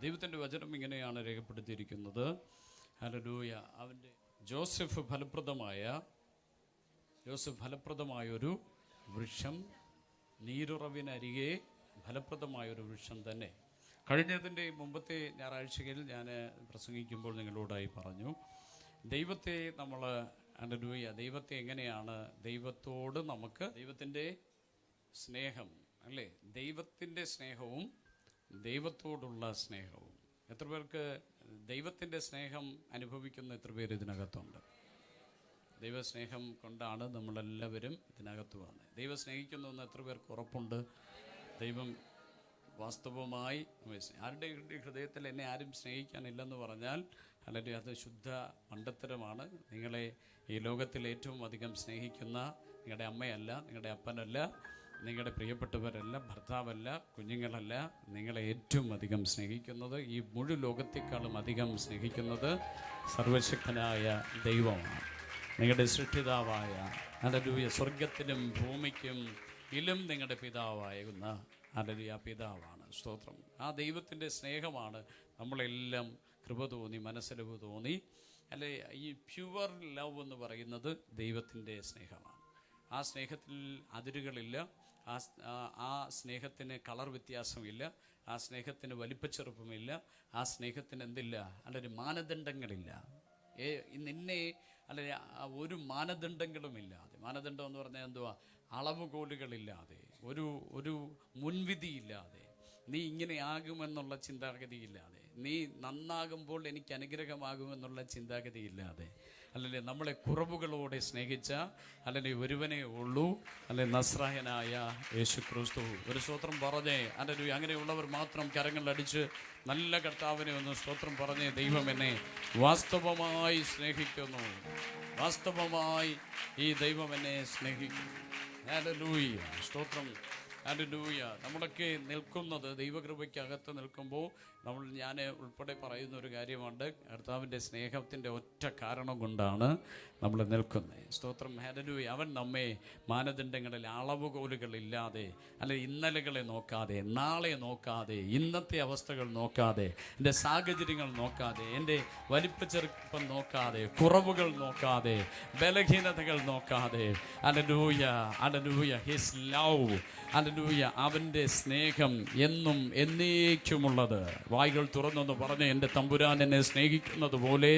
ദൈവത്തിൻ്റെ വചനം ഇങ്ങനെയാണ് രേഖപ്പെടുത്തിയിരിക്കുന്നത്. ഹല്ലേലൂയ. അവൻ്റെ ജോസഫ് ഫലപ്രദമായൊരു വൃക്ഷം, നീരുറവിനരികെ ഫലപ്രദമായൊരു വൃക്ഷം തന്നെ. കഴിഞ്ഞതിൻ്റെ മുമ്പത്തെ ഞായറാഴ്ചകളിൽ ഞാൻ പ്രസംഗിക്കുമ്പോൾ നിങ്ങളോടായി പറഞ്ഞു, ദൈവത്തെ നമ്മൾ ഹല്ലേലൂയ, ദൈവത്തെ എങ്ങനെയാണ്, ദൈവത്തോട് നമുക്ക് ദൈവത്തിൻ്റെ സ്നേഹം അല്ലേ, ദൈവത്തിൻ്റെ സ്നേഹവും ദൈവത്തോടുള്ള സ്നേഹവും. എത്ര പേർക്ക് ദൈവത്തിൻ്റെ സ്നേഹം അനുഭവിക്കുന്ന എത്ര പേര് ഇതിനകത്തുണ്ട്? ദൈവസ്നേഹം കൊണ്ടാണ് നമ്മളെല്ലാവരും ഇതിനകത്ത് വന്നത്. ദൈവം സ്നേഹിക്കുന്നുവെന്ന് എത്ര പേർക്ക് ഉറപ്പുണ്ട്? ദൈവം വാസ്തവമായി ആരുടെ ഹൃദയത്തിൽ എന്നെ ആരും സ്നേഹിക്കാനില്ലെന്ന് പറഞ്ഞാൽ അല്ലെങ്കിൽ അത് ശുദ്ധ മണ്ടത്തരമാണ്. നിങ്ങളെ ഈ ലോകത്തിൽ ഏറ്റവും അധികം സ്നേഹിക്കുന്ന നിങ്ങളുടെ അമ്മയല്ല, നിങ്ങളുടെ അപ്പനല്ല, നിങ്ങളുടെ പ്രിയപ്പെട്ടവരല്ല, ഭർത്താവല്ല, കുഞ്ഞുങ്ങളല്ല. നിങ്ങളെ ഏറ്റവും അധികം സ്നേഹിക്കുന്നത്, ഈ മുഴുവൻ ലോകത്തെക്കാളും അധികം സ്നേഹിക്കുന്നത് സർവശക്തനായ ദൈവമാണ്, നിങ്ങളുടെ സൃഷ്ടിതാവായ ഹല്ലേലൂയ, സ്വർഗത്തിലും ഭൂമിക്കും ഇലും നിങ്ങളുടെ പിതാവാകുന്ന ഹല്ലേലൂയ പിതാവാണ്. സ്തോത്രം. ആ ദൈവത്തിൻ്റെ സ്നേഹമാണ് നമ്മളെല്ലാം കൃപ തോന്നി, മനസ്സിലവ് തോന്നി അല്ലെ. ഈ പ്യുവർ ലവ് എന്ന് പറയുന്നത് ദൈവത്തിൻ്റെ സ്നേഹമാണ്. ആ സ്നേഹത്തിൽ അതിരുകളില്ല, ആ സ്നേഹത്തിന് കളർ വ്യത്യാസമില്ല, ആ സ്നേഹത്തിന് വലിപ്പച്ചെറുപ്പമില്ല, ആ സ്നേഹത്തിന് എന്തില്ല, അല്ലെങ്കിൽ മാനദണ്ഡങ്ങളില്ല. നിന്നെ അല്ലെ ഒരു മാനദണ്ഡങ്ങളുമില്ലാതെ, മാനദണ്ഡം എന്ന് പറഞ്ഞാൽ എന്തുവാ, അളവുകോലുകളില്ലാതെ, ഒരു മുൻവിധിയില്ലാതെ, നീ ഇങ്ങനെ ആകുമെന്നുള്ള ചിന്താഗതിയില്ലാതെ, നീ നന്നാകുമ്പോൾ എനിക്ക് അനുഗ്രഹമാകുമെന്നുള്ള ചിന്താഗതിയില്ലാതെ, അല്ലെങ്കിൽ നമ്മളെ കുറവുകളോടെ സ്നേഹിച്ച അല്ലെങ്കിൽ ഒരുവനേ ഉള്ളൂ, അല്ലെങ്കിൽ നസ്രായനായ യേശു ക്രിസ്തു. ഒരു സ്തോത്രം പറഞ്ഞേ അല്ലെങ്കിൽ അങ്ങനെയുള്ളവർ മാത്രം കരങ്ങളടിച്ച് നല്ല കർത്താവിനെ ഒന്ന് സ്തോത്രം പറഞ്ഞേ. ദൈവം എന്നെ വാസ്തവമായി സ്നേഹിക്കുന്നു, വാസ്തവമായി ഈ ദൈവം എന്നെ സ്നേഹിക്കുന്നു. ഹല്ലേലൂയ, സ്തോത്രം. ഹല്ലേലൂയ. നമ്മളൊക്കെ നിൽക്കുന്നത് ദൈവകൃപയ്ക്കകത്ത് നിൽക്കുമ്പോൾ ഞാൻ ഉൾപ്പെടെ പറയുന്ന ഒരു കാര്യമുണ്ട്, കർത്താവിൻ്റെ സ്നേഹത്തിൻ്റെ ഒറ്റ കാരണം കൊണ്ടാണ് നമ്മൾ നിൽക്കുന്നത്. സ്തോത്രം. ഹല്ലേലൂയ. അവൻ നമ്മെ മാനദണ്ഡങ്ങളിൽ അളവുകോലുകളില്ലാതെ, അല്ലെ ഇന്നലകളെ നോക്കാതെ, നാളെ നോക്കാതെ, ഇന്നത്തെ അവസ്ഥകൾ നോക്കാതെ, എൻ്റെ സാഹചര്യങ്ങൾ നോക്കാതെ, എൻ്റെ വലിപ്പച്ചെറുപ്പം നോക്കാതെ, കുറവുകൾ നോക്കാതെ, ബലഹീനതകൾ നോക്കാതെ, hallelujah, hallelujah, his love, hallelujah, അവൻ്റെ സ്നേഹം എന്നും എന്നേക്കുമുള്ളത്. വായ്കൾ തുറന്നൊന്ന് പറഞ്ഞ്, എൻ്റെ തമ്പുരാൻ എന്നെ സ്നേഹിക്കുന്നത് പോലെ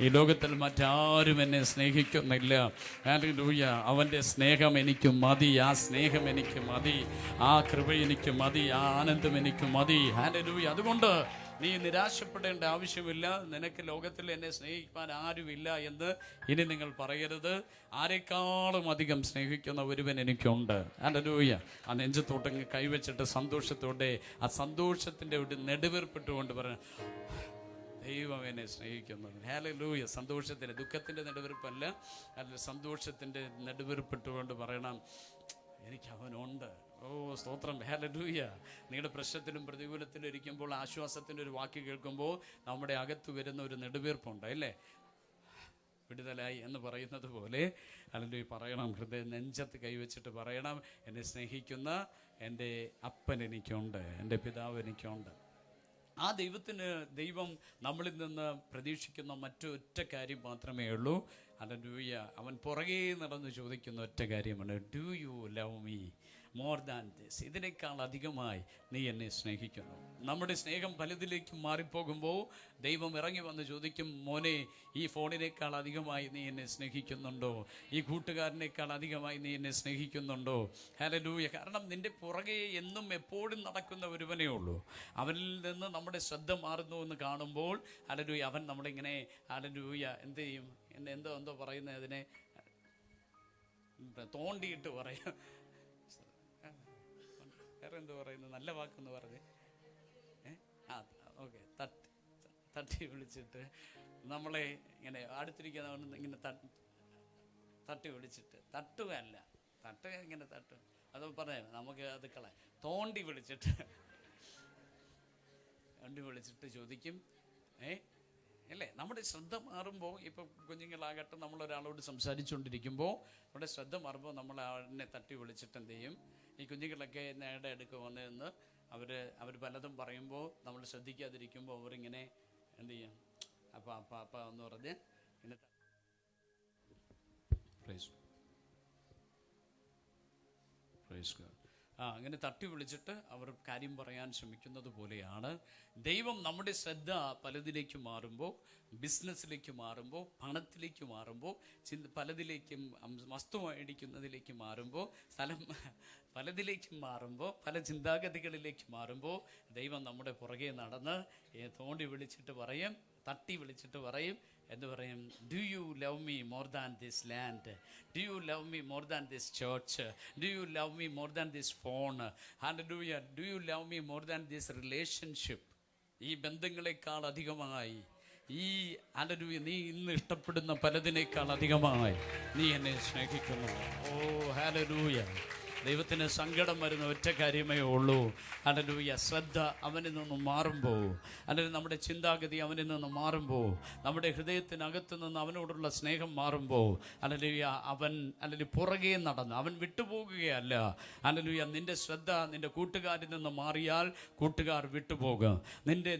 ഈ ലോകത്തിൽ മറ്റാരും എന്നെ സ്നേഹിക്കുന്നില്ല. ഹല്ലേലൂയ. അവൻ്റെ സ്നേഹം എനിക്ക് മതി, ആ സ്നേഹം എനിക്ക് മതി, ആ കൃപ എനിക്ക് മതി, ആ ആനന്ദം എനിക്ക് മതി. ഹല്ലേലൂയ. അതുകൊണ്ട് നീ നിരാശപ്പെടേണ്ട ആവശ്യമില്ല. നിനക്ക് ലോകത്തിൽ എന്നെ സ്നേഹിക്കാൻ ആരുമില്ല എന്ന് ഇനി നിങ്ങൾ പറയരുത്. ആരെക്കാളും അധികം സ്നേഹിക്കുന്ന ഒരുവൻ എനിക്കുണ്ട്. ഹല്ലേലൂയ. ആ നെഞ്ചത്തോട്ടങ്ങ് കൈവച്ചിട്ട് സന്തോഷത്തോടെ, ആ സന്തോഷത്തിൻ്റെ ഒരു നെടുവേർപ്പെട്ടുകൊണ്ട് പറയാം, ദൈവം എന്നെ സ്നേഹിക്കുന്നത്. ഹല്ലേലൂയ. സന്തോഷത്തിൻ്റെ, ദുഃഖത്തിൻ്റെ നെടുവീർപ്പല്ല, അല്ല സന്തോഷത്തിൻ്റെ നെടുവീർപ്പിട്ടുകൊണ്ട് പറയണം, എനിക്ക് അവനുണ്ട്. ഓ സ്തോത്രം. ഹല്ലേലൂയ. നിങ്ങളുടെ പ്രശ്നത്തിലും പ്രതികൂലത്തിലും ഇരിക്കുമ്പോൾ ആശ്വാസത്തിൻ്റെ ഒരു വാക്ക് കേൾക്കുമ്പോൾ നമ്മുടെ അകത്ത് വരുന്ന ഒരു നെടുവീർപ്പുണ്ട് അല്ലേ, വിടുതലായി എന്ന് പറയുന്നത് പോലെ. ഹല്ലേലൂയ. പറയണം, ഹൃദയം നെഞ്ചത്ത് കൈവച്ചിട്ട് പറയണം, എന്നെ സ്നേഹിക്കുന്ന എൻ്റെ അപ്പൻ എനിക്കുണ്ട്, എൻ്റെ പിതാവ് എനിക്കുണ്ട്. ആ ദൈവം നമ്മളിൽ നിന്ന് പ്രതീക്ഷിക്കുന്ന മറ്റൊറ്റ കാര്യം മാത്രമേ ഉള്ളൂ. ഹല്ലേലൂയ. അവൻ പുറകെ നടന്ന് ചോദിക്കുന്ന ഒറ്റ കാര്യമാണ്, do you love me more than this? ഇതിനേക്കാൾ അധികമായി നീ എന്നെ സ്നേഹിക്കുന്നു. നമ്മുടെ സ്നേഹം പലതിലേക്കും മാറിപ്പോകുമ്പോൾ ദൈവം ഇറങ്ങി വന്ന് ചോദിക്കും, മോനെ, ഈ ഫോണിനേക്കാൾ അധികമായി നീ എന്നെ സ്നേഹിക്കുന്നുണ്ടോ? ഈ കൂട്ടുകാരനേക്കാൾ അധികമായി നീ എന്നെ സ്നേഹിക്കുന്നുണ്ടോ? ഹല്ലേലൂയ. കാരണം നിന്റെ പുറകെ എന്നും എപ്പോഴും നടക്കുന്ന ഒരുവനേ ഉള്ളൂ. അവനിൽ നിന്ന് നമ്മുടെ ശ്രദ്ധ മാറുന്നു എന്ന് കാണുമ്പോൾ ഹല്ലേലൂയ, അവൻ നമ്മളിങ്ങനെ ഹല്ലേലൂയ എന്ത് ചെയ്യും? എന്തോ പറയുന്നത്, അതിനെ തോണ്ടിയിട്ട് പറയാം, വേറെ എന്തോ പറയുന്നത്, നല്ല വാക്കെന്ന് പറഞ്ഞ് ഓക്കെ, തട്ടി വിളിച്ചിട്ട് നമ്മളെ ഇങ്ങനെ അടുത്തിരിക്കുന്ന ഇങ്ങനെ തട്ടി വിളിച്ചിട്ട്, തട്ടുകയല്ല, ഇങ്ങനെ തട്ടും, അത് പറയാം, നമുക്ക് അത് തോണ്ടി വിളിച്ചിട്ട് ചോദിക്കും, അല്ലേ? നമ്മുടെ ശ്രദ്ധ മാറുമ്പോൾ, ഇപ്പോൾ കുഞ്ഞുങ്ങളാകട്ടെ, നമ്മളൊരാളോട് സംസാരിച്ചുകൊണ്ടിരിക്കുമ്പോൾ നമ്മുടെ ശ്രദ്ധ മാറുമ്പോൾ നമ്മൾ അതിനെ തട്ടി വിളിച്ചിട്ട് എന്ത് ചെയ്യും? ഈ കുഞ്ഞുങ്ങളൊക്കെ നേടെ എടുക്കുക വന്ന് അവർ പലതും പറയുമ്പോൾ നമ്മൾ ശ്രദ്ധിക്കാതിരിക്കുമ്പോൾ അവരിങ്ങനെ എന്ത് ചെയ്യും, അപ്പം എന്ന് പറഞ്ഞ് ഇങ്ങനെ അങ്ങനെ തട്ടി വിളിച്ചിട്ട് അവർ കാര്യം പറയാൻ ശ്രമിക്കുന്നത് പോലെയാണ് ദൈവം നമ്മുടെ ശ്രദ്ധ പലതിലേക്ക് മാറുമ്പോൾ, ബിസിനസ്സിലേക്ക് മാറുമ്പോൾ, പണത്തിലേക്ക് മാറുമ്പോൾ, പലതിലേക്കും വസ്തു മേടിക്കുന്നതിലേക്ക് മാറുമ്പോൾ, സ്ഥലം പലതിലേക്കും മാറുമ്പോൾ, പല ചിന്താഗതികളിലേക്ക് മാറുമ്പോൾ ദൈവം നമ്മുടെ പുറകെ നടന്ന് തോണ്ടി വിളിച്ചിട്ട് പറയും, തട്ടി വിളിച്ചിട്ട് പറയും, എന്ന് പറയും, do you love me more than this land, do you love me more than this church, do you love me more than this phone, hallelujah, do you love me more than this relationship. ഈ ബന്ധങ്ങളെക്കാൾ അധികമായി, ഈ hallelujah നീ ഇന്ന് ഇഷ്ടപ്പെടുന്ന പലതിനേക്കാൾ അധികമായി നീ എന്നെ സ്നേഹിക്കുന്നു. ഓ ഹല്ലേലൂയ. ദൈവത്തിന് സങ്കടം വരുന്ന ഒറ്റ കാര്യമേ ഉള്ളൂ. ഹല്ലേലൂയ. ശ്രദ്ധ അവനിൽ നിന്ന് മാറുമ്പോൾ, അല്ലെങ്കിൽ നമ്മുടെ ചിന്താഗതി അവനിൽ നിന്ന് മാറുമ്പോൾ, നമ്മുടെ ഹൃദയത്തിനകത്ത് നിന്ന് അവനോടുള്ള സ്നേഹം മാറുമ്പോൾ, ഹല്ലേലൂയ, അവൻ അല്ലെങ്കിൽ പുറകെ നടന്ന് അവൻ വിട്ടുപോകുകയല്ല. ഹല്ലേലൂയ. നിന്റെ ശ്രദ്ധ നിന്റെ കൂട്ടുകാരിൽ നിന്ന് മാറിയാൽ കൂട്ടുകാർ വിട്ടുപോകും.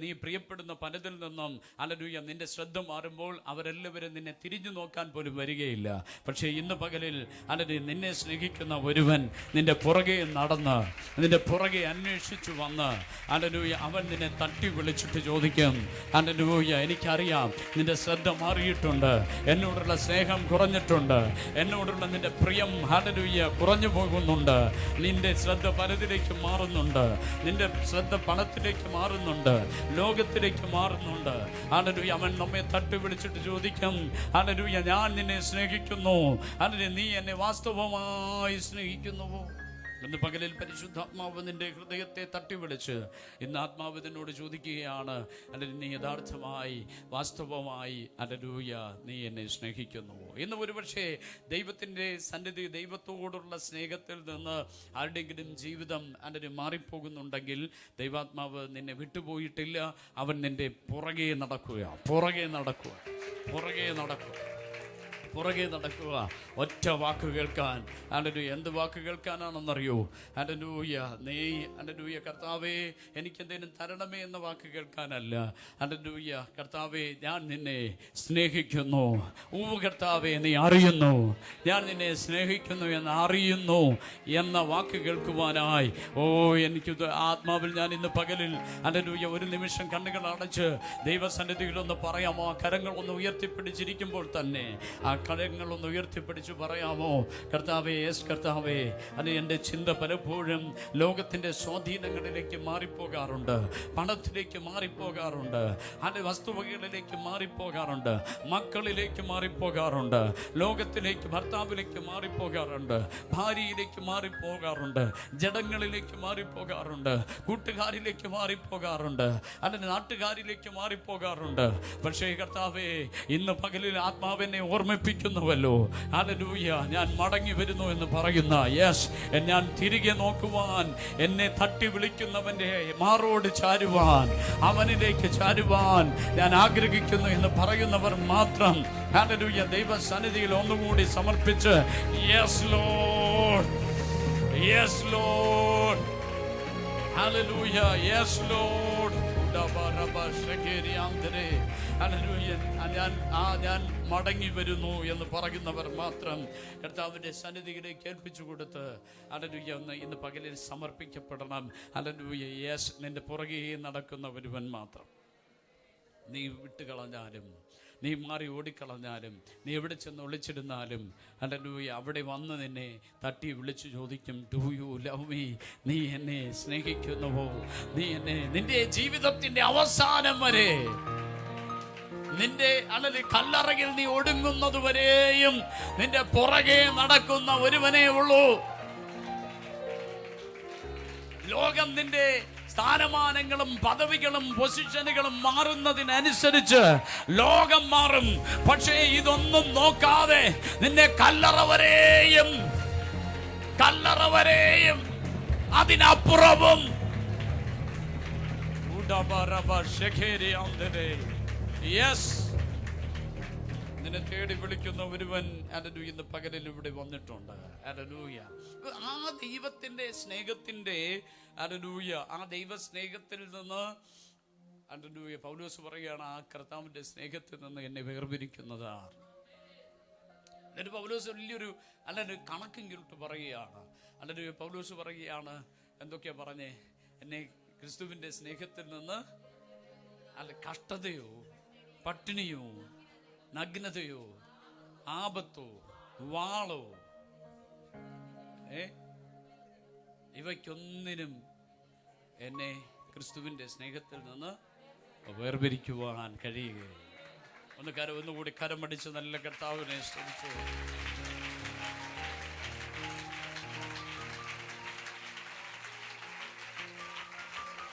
നീ പ്രിയപ്പെടുന്ന പലതിൽ നിന്നും ഹല്ലേലൂയ നിന്റെ ശ്രദ്ധ മാറുമ്പോൾ അവരെല്ലാവരും നിന്നെ തിരിഞ്ഞു നോക്കാൻ പോലും വരികയില്ല. പക്ഷേ ഇന്ന് പകലിൽ ഹല്ലേലൂയ നിന്നെ സ്നേഹിക്കുന്ന ഒരുവൻ നിന്റെ പുറകെ നടന്ന്, നിന്റെ പുറകെ അന്വേഷിച്ചു വന്ന്, ഹല്ലേലൂയ, അവൻ നിന്നെ തട്ടി വിളിച്ചിട്ട് ചോദിക്കും, ഹല്ലേലൂയ, എനിക്കറിയാം നിന്റെ ശ്രദ്ധ മാറിയിട്ടുണ്ട്, എന്നോടുള്ള സ്നേഹം കുറഞ്ഞിട്ടുണ്ട്, എന്നോടുള്ള നിന്റെ പ്രിയം ഹല്ലേലൂയ കുറഞ്ഞു പോകുന്നുണ്ട്, നിന്റെ ശ്രദ്ധ പലതിലേക്ക് മാറുന്നുണ്ട്, നിന്റെ ശ്രദ്ധ പണത്തിലേക്ക് മാറുന്നുണ്ട്, ലോകത്തിലേക്ക് മാറുന്നുണ്ട്. ഹല്ലേലൂയ. അവൻ നമ്മെ തട്ടി വിളിച്ചിട്ട് ചോദിക്കും, ഹല്ലേലൂയ, ഞാൻ നിന്നെ സ്നേഹിക്കുന്നു, ഹല്ലേലൂയ, നീ എന്നെ വാസ്തവമായി സ്നേഹിക്കുന്നുവോ? ഇന്ന് പകലിൽ പരിശുദ്ധാത്മാവ് നിന്റെ ഹൃദയത്തെ തട്ടി വിളിച്ച് ഇന്ന് ആത്മാവ് നിന്നോട് ചോദിക്കുകയാണ്, അല്ലെങ്കിൽ നീ യഥാർത്ഥമായി വാസ്തവമായി ഹല്ലേലൂയ നീ എന്നെ സ്നേഹിക്കുന്നുവോ? ഇന്ന് ഒരുപക്ഷെ ദൈവത്തിൻ്റെ സന്നിധി, ദൈവത്തോടുള്ള സ്നേഹത്തിൽ നിന്ന് ആരുടെയെങ്കിലും ജീവിതം അല്ലെങ്കിൽ മാറിപ്പോകുന്നുണ്ടെങ്കിൽ ദൈവാത്മാവ് നിന്നെ വിട്ടുപോയിട്ടില്ല. അവൻ നിന്റെ പുറകെ നടക്കുക. ഒറ്റ വാക്ക് കേൾക്കാൻ. ഹല്ലേലൂയ. എന്ത് വാക്ക് കേൾക്കാനാണെന്നറിയോ? ഹല്ലേലൂയ, നീ ഹല്ലേലൂയ, കർത്താവേ എനിക്കെന്തേലും തരണമേ എന്ന വാക്ക് കേൾക്കാനല്ല. ഹല്ലേലൂയ, കർത്താവേ ഞാൻ നിന്നെ സ്നേഹിക്കുന്നു. കർത്താവേ നീ അറിയുന്നു ഞാൻ നിന്നെ സ്നേഹിക്കുന്നു എന്ന് അറിയുന്നു എന്ന വാക്ക് കേൾക്കുവാനായി എനിക്ക് ആത്മാവിൽ ഞാൻ ഇന്ന് പകലിൽ ഹല്ലേലൂയ ഒരു നിമിഷം കണ്ണുകൾ അടച്ച് ദൈവസന്നിധിയിൽ ഒന്ന് പറയാമോ? ആ കരങ്ങൾ ഒന്ന് ഉയർത്തിപ്പിടിച്ചിരിക്കുമ്പോൾ തന്നെ ആ കരങ്ങളൊന്ന് ഉയർത്തിപ്പിടിച്ച് പറയാമോ? കർത്താവേ, യേസ് കർത്താവേ, അത് എൻ്റെ ചിന്ത പലപ്പോഴും ലോകത്തിൻ്റെ സ്വാധീനങ്ങളിലേക്ക് മാറിപ്പോകാറുണ്ട്, പണത്തിലേക്ക് മാറിപ്പോകാറുണ്ട്, അത് വസ്തുവകകളിലേക്ക് മാറിപ്പോകാറുണ്ട്, മക്കളിലേക്ക് മാറിപ്പോകാറുണ്ട്, ലോകത്തിലേക്ക് ഭർത്താവിലേക്ക് മാറിപ്പോകാറുണ്ട്, ഭാര്യയിലേക്ക് മാറിപ്പോകാറുണ്ട്, ജഡങ്ങളിലേക്ക് മാറിപ്പോകാറുണ്ട്, കൂട്ടുകാരിലേക്ക് മാറിപ്പോകാറുണ്ട്, അല്ലെങ്കിൽ നാട്ടുകാരിലേക്ക് മാറിപ്പോകാറുണ്ട്. പക്ഷേ കർത്താവേ, ഇന്ന് പകലിൽ ആത്മാവെന്നെ ഓർമ്മിപ്പിക്കുന്നുവല്ലോ, ഹല്ലേലൂയ, ഞാൻ മടങ്ങി വരുന്നു എന്ന് പറയുന്ന, യെസ്, ഞാൻ തിരികെ നോക്കുവാൻ, എന്നെ തട്ടി വിളിക്കുന്നവന്റെ മാറോട് ചാരുവാൻ, അവനിലേക്ക് ചാരുവാൻ ഞാൻ ആഗ്രഹിക്കുന്നു എന്ന് പറയുന്നവർ മാത്രം ഹല്ലേലൂയ ദൈവ സന്നിധിയിൽ ഒന്നുകൂടി സമർപ്പിച്ച്, yes Lord, yes Lord, hallelujah, yes Lord, ഞാൻ മടങ്ങി വരുന്നു എന്ന് പറയുന്നവർ മാത്രം കർത്താവിൻ്റെ സന്നിധിയിലേക്ക് ഏൽപ്പിച്ചു കൊടുത്ത് ഹല്ലേലൂയ ഒന്ന് ഇന്ന് പകലിൽ സമർപ്പിക്കപ്പെടണം. ഹല്ലേലൂയ. യേശു നിന്റെ പുറകെ നടക്കുന്ന ഒരുവൻ മാത്രം. നീ വിട്ടുകളഞ്ഞാലും, നീ മാറി ഓടിക്കളഞ്ഞാലും, നീ എവിടെ ചെന്ന് ഒളിച്ചിടുന്നാലും ഹല്ലേലൂയ അവിടെ വന്ന് നിന്നെ തട്ടി വിളിച്ചു ചോദിക്കും, ഡു യു ലവ് മീ? നീ എന്നെ സ്നേഹിക്കുന്നുവോ? നീ എന്നെ നിന്റെ ജീവിതത്തിന്റെ അവസാനം വരെ, നിന്റെ കല്ലറയിൽ നീ ഒടുങ്ങുന്നത് വരെയും നിന്റെ പുറകെ നടക്കുന്ന ഒരുവനേ ഉള്ളൂ. ലോകം നിന്റെ സ്ഥാനമാനങ്ങളും പദവികളും പൊസിഷനുകളും മാറുന്നതിനനുസരിച്ച് ലോകം മാറും. പക്ഷേ ഇതൊന്നും നോക്കാതെ നിന്നെ കല്ലറ വരെയും അതിനപ്പുറവും യെസ് നിന്നെ തേടി വിളിക്കുന്ന ഒരുവൻ ഹല്ലേലൂയ ഇന്ന് പകലിൽ ഇവിടെ വന്നിട്ടുണ്ട്. ഹല്ലേലൂയ. ആ ദൈവത്തിന്റെ സ്നേഹത്തിന്റെ ഹല്ലേലൂയ ആ ദൈവ സ്നേഹത്തിൽ നിന്ന് ഹല്ലേലൂയ പൗലോസ് പറയുകയാണ്, ആ കർത്താവിന്റെ സ്നേഹത്തിൽ നിന്ന് എന്നെ വേർപിരിക്കുന്നതാ. എന്നിട്ട് പൗലോസ് വലിയൊരു കണക്കെങ്കിലിട്ട് പറയുകയാണ്. ഹല്ലേലൂയ. പൗലോസ് പറയുകയാണ്, എന്തൊക്കെയാ പറഞ്ഞേ? എന്നെ ക്രിസ്തുവിന്റെ സ്നേഹത്തിൽ നിന്ന് കഷ്ടതയോ പട്ടിണിയോ നഗ്നതയോ ആപത്തോ വാളോ ഇവയ്ക്കൊന്നിനും എന്നെ ക്രിസ്തുവിന്റെ സ്നേഹത്തിൽ നിന്ന് വേർപിരിക്കുവാൻ കഴിയുകയില്ല. ഒന്നുകൂടി കരമടിച്ച് നല്ല കർത്താവിനെ സ്തുതിച്ചു.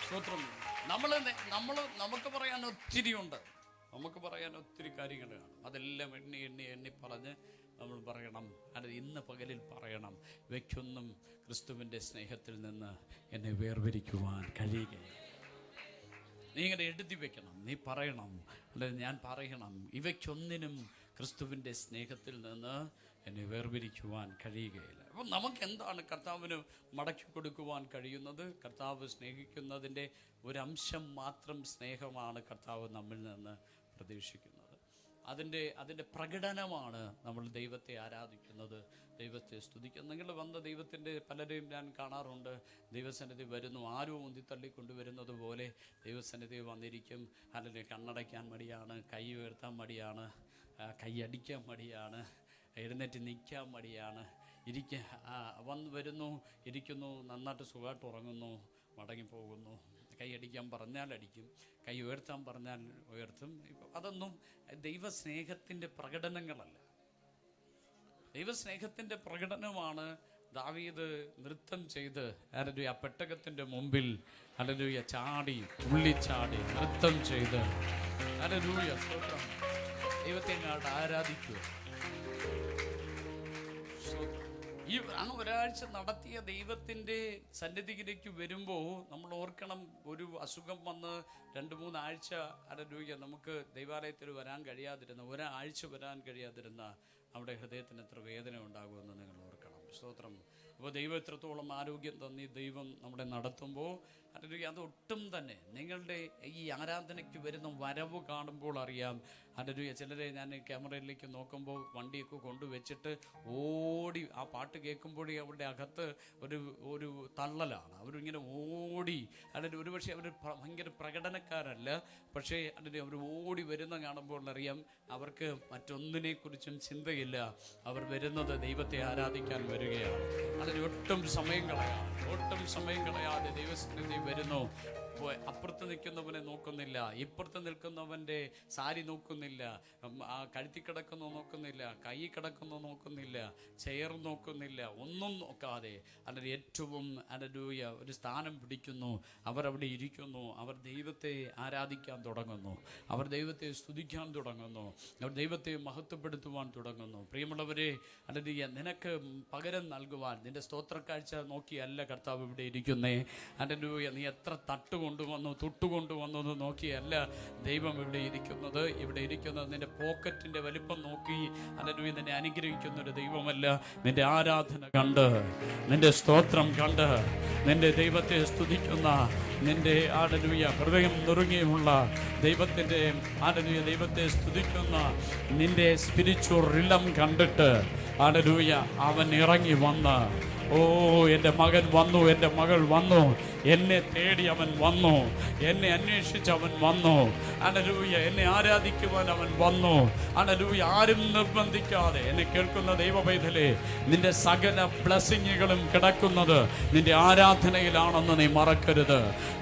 സ്തോത്രം. നമുക്ക് പറയാൻ ഒത്തിരിയുണ്ട്, നമുക്ക് പറയാൻ ഒത്തിരി കാര്യങ്ങൾ കാണും. അതെല്ലാം എണ്ണി പറഞ്ഞ് നമ്മൾ പറയണം. അത് ഇന്ന് പകലിൽ പറയണം, ഇവയ്ക്കൊന്നും ക്രിസ്തുവിൻ്റെ സ്നേഹത്തിൽ നിന്ന് എന്നെ വേർപിരിക്കുവാൻ കഴിയുകയില്ല. നീ ഇങ്ങനെ എഴുതി വെക്കണം, നീ പറയണം, അല്ലെങ്കിൽ ഞാൻ പറയണം, ഇവയ്ക്കൊന്നിനും ക്രിസ്തുവിൻ്റെ സ്നേഹത്തിൽ നിന്ന് എന്നെ വേർപിരിക്കുവാൻ കഴിയുകയില്ല. അപ്പം നമുക്ക് എന്താണ് കർത്താവിന് മടക്കി കൊടുക്കുവാൻ കഴിയുന്നത്? കർത്താവ് സ്നേഹിക്കുന്നതിൻ്റെ ഒരംശം മാത്രം സ്നേഹമാണ് കർത്താവ് നമ്മിൽ നിന്ന് പ്രതീക്ഷിക്കുന്നത്. അതിൻ്റെ പ്രകടനമാണ് നമ്മൾ ദൈവത്തെ ആരാധിക്കുന്നത്, ദൈവത്തെ സ്തുതിക്കുന്നത്. നിങ്ങൾ വന്ന ദൈവത്തിൻ്റെ പലരെയും ഞാൻ കാണാറുണ്ട്. ദൈവസന്നിധി വരുന്നു, ആരും ഉന്തിത്തള്ളിക്കൊണ്ട് വരുന്നത് പോലെ ദൈവസന്നിധി വന്നിരിക്കും. അല്ലെങ്കിൽ കണ്ണടയ്ക്കാൻ മടിയാണ്, കൈ ഉയർത്താൻ മടിയാണ്, കൈയടിക്കാൻ മടിയാണ്, എഴുന്നേറ്റ് നിൽക്കാൻ മടിയാണ്, വരുന്നു, ഇരിക്കുന്നു, നന്നായിട്ട് സുഖമായിട്ട് ഉറങ്ങുന്നു, മടങ്ങിപ്പോകുന്നു. കൈയടിക്കാൻ പറഞ്ഞാൽ അടിക്കും, കൈ ഉയർത്താൻ പറഞ്ഞാൽ ഉയർത്തും. അതൊന്നും ദൈവസ്നേഹത്തിൻ്റെ പ്രകടനങ്ങളല്ല. ദൈവസ്നേഹത്തിൻ്റെ പ്രകടനമാണ് ദാവീദ് നൃത്തം ചെയ്ത് ആ പെട്ടകത്തിൻ്റെ മുമ്പിൽ ഹല്ലേലൂയ ചാടി, തുള്ളിച്ചാടി നൃത്തം ചെയ്ത് ഹല്ലേലൂയ സ്തോത്രം ദൈവത്തെ ആരാധിക്കുക. ആ ഒരാഴ്ച നടത്തിയ ദൈവത്തിൻ്റെ സന്നിധിയിലേക്ക് വരുമ്പോൾ നമ്മൾ ഓർക്കണം, ഒരു അസുഖം വന്ന് 2-3 ആഴ്ച ഹല്ലേലൂയ നമുക്ക് ദൈവാലയത്തിൽ വരാൻ കഴിയാതിരുന്ന, ഒരാഴ്ച വരാൻ കഴിയാതിരുന്ന നമ്മുടെ ഹൃദയത്തിന് എത്ര വേദന ഉണ്ടാകുമെന്ന് നിങ്ങൾ ഓർക്കണം. സ്തോത്രം. അപ്പോൾ ദൈവം എത്രത്തോളം ആരോഗ്യം തന്നി ദൈവം നമ്മളെ നടത്തുമ്പോൾ ഹല്ലേലൂയ അതൊട്ടും തന്നെ നിങ്ങളുടെ ഈ ആരാധനയ്ക്ക് വരുന്ന വരവ് കാണുമ്പോൾ അറിയാം. ഹല്ലേലൂയ ചിലരെ ഞാൻ ക്യാമറയിലേക്ക് നോക്കുമ്പോൾ വണ്ടിയൊക്കെ കൊണ്ടുവച്ചിട്ട് ഓടി ആ പാട്ട് കേൾക്കുമ്പോഴേ അവരുടെ അകത്ത് ഒരു തള്ളലാണ്. അവരിങ്ങനെ ഓടി, അല്ലെങ്കിൽ ഒരുപക്ഷെ അവർ ഭയങ്കര പ്രകടനക്കാരല്ല, പക്ഷേ അല്ലെങ്കിൽ അവർ ഓടി വരുന്ന കാണുമ്പോൾ അറിയാം അവർക്ക് മറ്റൊന്നിനെക്കുറിച്ചും ചിന്തയില്ല. അവർ വരുന്നത് ദൈവത്തെ ആരാധിക്കാൻ വരികയാണ്. അതിന് ഒട്ടും സമയം കളയാതെ ദൈവസന്നിധി വരുന്നു. അപ്പുറത്ത് നിൽക്കുന്നവനെ നോക്കുന്നില്ല, ഇപ്പുറത്ത് നിൽക്കുന്നവൻ്റെ സാരി നോക്കുന്നില്ല, ആ കഴുത്തി കിടക്കുന്നു നോക്കുന്നില്ല, കൈ കിടക്കുന്നു നോക്കുന്നില്ല, ചെയർ നോക്കുന്നില്ല, ഒന്നും നോക്കാതെ അല്ലെങ്കിൽ ഏറ്റവും ഹല്ലേലൂയ ഒരു സ്ഥാനം പിടിക്കുന്നു. അവരവിടെ ഇരിക്കുന്നു, അവർ ദൈവത്തെ ആരാധിക്കാൻ തുടങ്ങുന്നു, അവർ ദൈവത്തെ സ്തുതിക്കാൻ തുടങ്ങുന്നു, അവർ ദൈവത്തെ മഹത്വപ്പെടുത്തുവാൻ തുടങ്ങുന്നു. പ്രിയമുള്ളവരെ, ഹല്ലേലൂയ നിനക്ക് പകരം നൽകുവാൻ നിന്റെ സ്തോത്രക്കാഴ്ച നോക്കിയല്ല കർത്താവ് ഇവിടെ ഇരിക്കുന്നേ. ഹല്ലേലൂയ നീ എത്ര തൊട്ടുകൊണ്ടുവന്നു നോക്കിയല്ല ദൈവം ഇവിടെ ഇരിക്കുന്നത്. നിന്റെ പോക്കറ്റിന്റെ വലിപ്പം നോക്കി ഹല്ലേലൂയ നിന്നെ അനുഗ്രഹിക്കുന്ന ഒരു ദൈവമല്ല. നിന്റെ ആരാധന കണ്ട്, നിന്റെ സ്തോത്രം കണ്ട്, നിന്റെ ദൈവത്തെ സ്തുതിക്കുന്ന, നിന്റെ ഹല്ലേലൂയ ഹൃദയം നുറുങ്ങിയുള്ള ദൈവത്തെ സ്തുതിക്കുന്ന നിന്റെ സ്പിരിച്വൽ റിലം കണ്ടിട്ട് ഹല്ലേലൂയ അവൻ ഇറങ്ങി വന്ന്, ഓ എൻ്റെ മകൻ വന്നു, എൻ്റെ മകൾ വന്നു, എന്നെ തേടി അവൻ വന്നു, എന്നെ അന്വേഷിച്ച് അവൻ വന്നു, ഹല്ലേലൂയ എന്നെ ആരാധിക്കുവാൻ അവൻ വന്നു. ഹല്ലേലൂയ ആരും നിർബന്ധിക്കാതെ എന്നെ കേൾക്കുന്ന ദൈവപൈതലേ, നിന്റെ സകല ബ്ലെസ്സിങ്ങുകളും കിടക്കുന്നത് നിന്റെ ആരാധനയിലാണെന്ന് നീ മറക്കരുത്.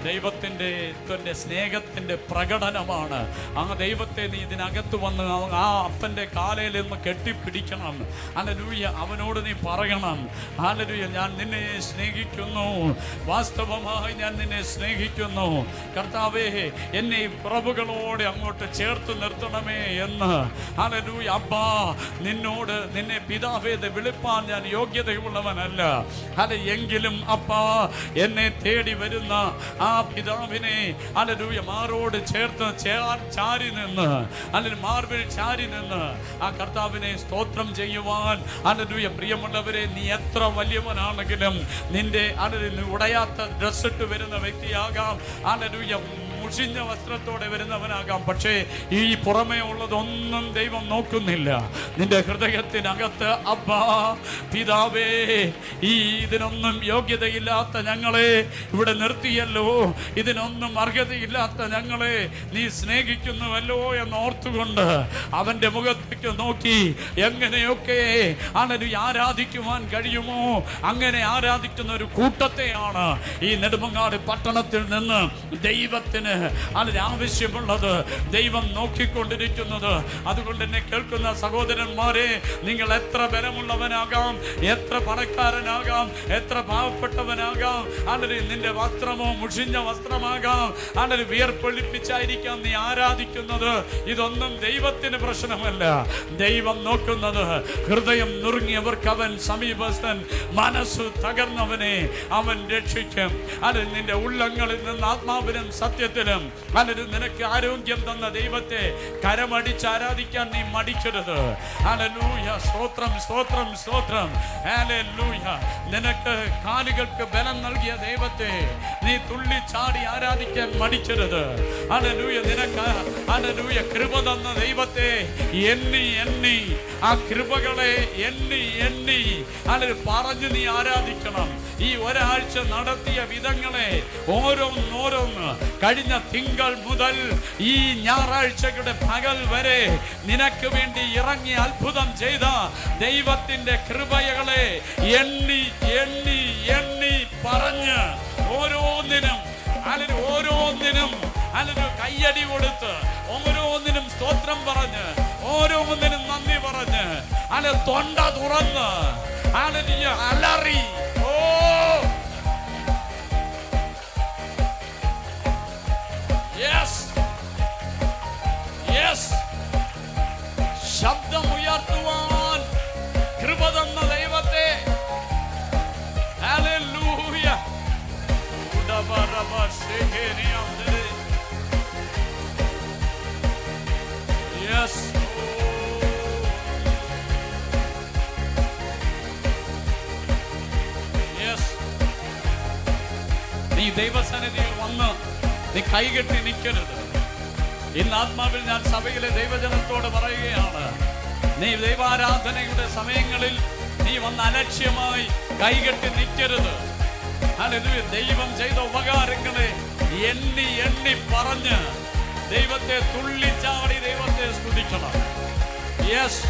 ദൈവത്തിൻ്റെ സ്നേഹത്തിൻ്റെ പ്രകടനമാണ്. ആ ദൈവത്തെ നീ ഇതിനകത്ത് വന്ന് ആ അപ്പൻ്റെ കാലയിൽ നിന്ന് കെട്ടിപ്പിടിക്കണം. ഹല്ലേലൂയ അവനോട് നീ പറയണം, ഹല്ലേലൂയ ഹല്ലേലൂയ. ഞാൻ നിന്നെ സ്നേഹിക്കുന്നു, വാസ്തവമായി ഞാൻ നിന്നെ സ്നേഹിക്കുന്നു കർത്താവേ, എന്നെ പ്രഭുകളോടെ അങ്ങോട്ട് ചേർത്ത് നിർത്തണമേ എന്ന്. ഹല്ലേലൂയ. അപ്പാ, നിന്നോട് നിന്നെ പിതാവേ വിളിപ്പാൻ ഞാൻ യോഗ്യതയുള്ളവനല്ല. എങ്കിലും അപ്പാ, എന്നെ തേടി വരുന്ന ആ പിതാവിനെ ഹല്ലേലൂയ മാറോട് ചേർത്ത് ചാരി നിന്ന്, അല്ലെങ്കിൽ മാർബിൽ ചാരി നിന്ന് ആ കർത്താവിനെ സ്തോത്രം ചെയ്യുവാൻ ഹല്ലേലൂയ. പ്രിയമുള്ളവരെ, നീ എത്ര വലിയവനാണെങ്കിലും നിന്റെ ഉടയാത്ത ഡ്രസ് ഇട്ട് വരുന്ന വ്യക്തിയാകാം, ഹല്ലേലൂയ മുഷിഞ്ഞ വസ്ത്രത്തോടെ വരുന്നവനാകാം. പക്ഷേ ഈ പുറമേ ഉള്ളതൊന്നും ദൈവം നോക്കുന്നില്ല. നിന്റെ ഹൃദയത്തിനകത്ത് അബ്ബാ പിതാവേ, ഈ ഇതിനൊന്നും യോഗ്യതയില്ലാത്ത ഞങ്ങളെ ഇവിടെ നിർത്തിയല്ലോ, ഇതിനൊന്നും അർഹതയില്ലാത്ത ഞങ്ങളെ നീ സ്നേഹിക്കുന്നുവല്ലോ എന്നോർത്തുകൊണ്ട് അവന്റെ മുഖത്തേക്ക് നോക്കി എങ്ങനെയൊക്കെ ആരാധിക്കുവാൻ കഴിയുമോ അങ്ങനെ ആരാധിക്കുന്ന ഒരു കൂട്ടത്തെയാണ് ഈ നെടുമങ്ങാട് പട്ടണത്തിൽ നിന്ന് ദൈവത്തിന് അതിനാവശ്യമുള്ളത് ദൈവം നോക്കിക്കൊണ്ടിരിക്കുന്നത്. അതുകൊണ്ട് എന്നെ കേൾക്കുന്ന സഹോദരന്മാരെ, നിങ്ങൾ എത്ര ബലമുള്ളവനാകാം, എത്ര പണക്കാരനാകാം, എത്ര പാവപ്പെട്ടവനാകാം, അല്ലെങ്കിൽ നിന്റെ വസ്ത്രമോ മുഷിഞ്ഞ വസ്ത്രമാകാം, അല്ലെങ്കിൽ വിയർപ്പൊളിപ്പിച്ചായിരിക്കാം നീ ആരാധിക്കുന്നത്, ഇതൊന്നും ദൈവത്തിന് പ്രശ്നമല്ല. ദൈവം നോക്കുന്നത് ഹൃദയം നുറുങ്ങിയവർക്ക് അവൻ സമീപസ്ഥൻ, മനസ്സ് തകർന്നവനെ അവൻ രക്ഷിക്കും. അത് നിന്റെ ഉള്ളങ്ങളിൽ നിന്ന് ആത്മാവിനും സത്യത്തിലും അല്ലെങ്കിൽ നിനക്ക് ആരോഗ്യം തന്ന ദൈവത്തെ കരമടിച്ച് ആരാധിക്കാൻ നീ മടിക്കരുത്. ഹല്ലേലൂയ. സ്തോത്രം, സ്തോത്രം, സ്തോത്രം. ഹല്ലേലൂയ. നിനക്ക് കാലുകൾക്ക് ബലം നൽകിയ ദൈവത്തെ നീ തുള്ളിച്ചാടി ആരാധിക്കാൻ മടിക്കരുത്. ഹല്ലേലൂയ. നിനക്ക് ഹല്ലേലൂയ കൃപ തന്ന ദൈവത്തെ എണ്ണി എണ്ണി ആ കൃപകളെ എണ്ണി എണ്ണി അല്ലെങ്കിൽ പറഞ്ഞു നീ ആരാധിക്കണം. ഈ ഒരാഴ്ച നടത്തിയ വിധങ്ങളെ ഓരോന്നോരോന്ന് കഴിഞ്ഞ തിങ്കൾ മുതൽ ഈ ഞായറാഴ്ചയുടെ പകൽ വരെ നിനക്ക് വേണ്ടി ഇറങ്ങി അത്ഭുതം ചെയ്ത ദൈവത്തിന്റെ കൃപകളെ എണ്ണി എണ്ണി എണ്ണി പറഞ്ഞ് ഓരോന്നിനും കയ്യടി കൊടുത്ത് ഓരോന്നിനും സ്തോത്രം പറഞ്ഞ് ഓരോന്നിനും നന്ദി പറഞ്ഞ് തൊണ്ട തുറന്ന് അലറി. ഓ യെസ് യെസ്, ശബ്ദമുയർത്തുവാൻ കൃപ തന്ന ദൈവത്തെ ഹല്ലേലൂയ. Yes, yes. നീ ദൈവസന്നിധിയിൽ വന്ന് നീ കൈകെട്ടി നിൽക്കരുത്. ഇന്ന് ആത്മാവിൽ ഞാൻ സഭയിലെ ദൈവജനത്തോട് പറയുകയാണ്, നീ ദൈവാരാധനയുടെ സമയങ്ങളിൽ നീ വന്ന് അലക്ഷ്യമായി കൈകെട്ടി നിൽക്കരുത്. ഹല്ലേലൂയ. ദൈവം ചെയ്ത ഉപകാരങ്ങളെ എണ്ണി എണ്ണി പറഞ്ഞ് ദൈവത്തെ തുള്ളിച്ചാടി ദൈവത്തെ സ്തുതിക്കണം. Yes,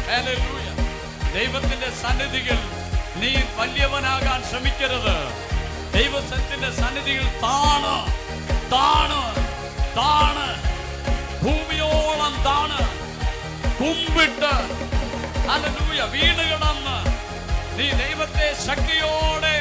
hallelujah. ദൈവത്തിന്റെ സന്നിധിയിൽ നീ വലിയവനാകാൻ ശ്രമിക്കരുത്. ദൈവത്തിന്റെ സന്നിധിയിൽ താണ് താണ് താണ് ഭൂമിയോളം താണ് കുമ്പിട്ട് ഹല്ലേലൂയ വീണ് കിടന്ന് നീ ദൈവത്തെ ശക്തിയോടെ